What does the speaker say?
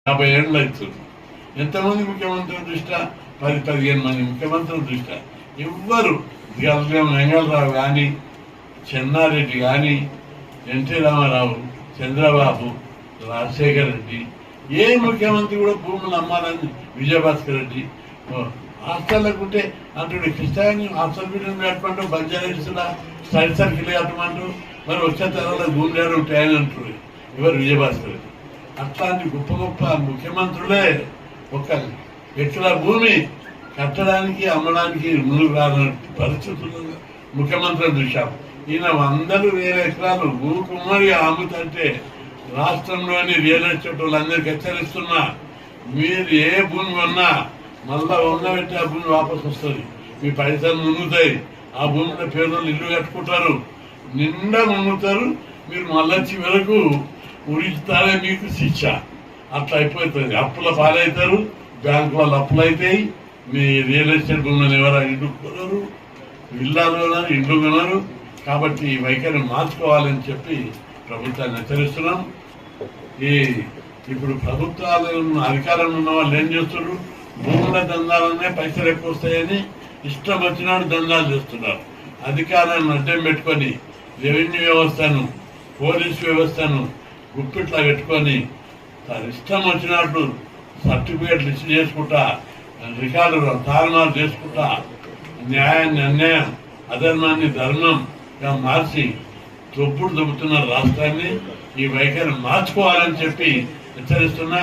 50 ఏళ్ళు అవుతుంది. ఎంతమంది ముఖ్యమంత్రుల దృష్ట్యా 10-15 మంది ముఖ్యమంత్రుల దృష్ట్యా ఎవ్వరు వెంగళరావు కానీ, చెన్నారెడ్డి కానీ, ఎన్టీ రామారావు, చంద్రబాబు, రాజశేఖర రెడ్డి, ఏ ముఖ్యమంత్రి కూడా భూములు అమ్మాలని విజయభాస్కర్ రెడ్డి హాస్టల్కుంటే అంటుడు క్రిస్టాన్ని హాస్టల్ బిల్డింగ్ కట్టమంటూ బంజారా స్టడీ సర్కిల్ కట్టమంటూ మరి వచ్చే తరంలో భూములు ఉంటాయని అంటారు ఎవరు విజయభాస్కర్ రెడ్డి. అట్లాంటి గొప్ప గొప్ప ముఖ్యమంత్రులే ఒక ఎకరా భూమి కట్టడానికి అమ్మడానికి ముందుకు రాని పరిస్థితుల్లో ముఖ్యమంత్రులు చూశాం. ఈయన 100,000 ఎకరాలు ఊకుమ్మడి అమ్ముతుంటే రాష్ట్రంలోని రియల్ ఎస్టేట్ వాళ్ళందరికీ హెచ్చరిస్తున్నా, మీరు ఏ భూమి కొన్నా మళ్ళా ఉండబెట్టి ఆ భూమి వాపసు వస్తుంది, మీ పైసలు మునుగుతాయి, ఆ భూమిలో పేదలు ఇల్లు కట్టుకుంటారు, నిండా మునుగుతారు, మీరు మళ్ళా చివరకు ఉరిస్తారే మీకు శిక్ష. అట్లా అయిపోతుంది, అప్పుల పాలవుతారు, బ్యాంకు వాళ్ళు అప్పులు అవుతాయి, మీ రియల్ ఎస్టేట్ భూములను ఎవరైనా ఇండ్లు కొనరు, ఇల్లాలు కొనరు, ఇండ్లు కొనరు. కాబట్టి ఈ వైఖరిని మార్చుకోవాలని చెప్పి ప్రభుత్వాన్ని హెచ్చరిస్తున్నాం. ఇప్పుడు ప్రభుత్వాలు అధికారంలో ఉన్న వాళ్ళు ఏం చేస్తున్నారు, భూముల దందాలనే పైసలు ఎక్కువ వస్తాయని ఇష్టం వచ్చినాడు దందాలు చేస్తున్నారు. అధికారాన్ని అడ్డం పెట్టుకొని రెవెన్యూ వ్యవస్థను, పోలీసు వ్యవస్థను గుప్పిట్లా పెట్టుకొని ఇష్టం వచ్చినట్లు సర్టిఫికేట్లు ఇచ్చి చేసుకుంటా, రికార్డులు తారుమారు చేసుకుంటా, న్యాయాన్ని అన్యాయం, అధర్మాన్ని ధర్మంగా మార్చి దొబ్బుతున్న రాష్ట్రాన్ని ఈ వైఖరి మార్చుకోవాలని చెప్పి హెచ్చరిస్తున్నా.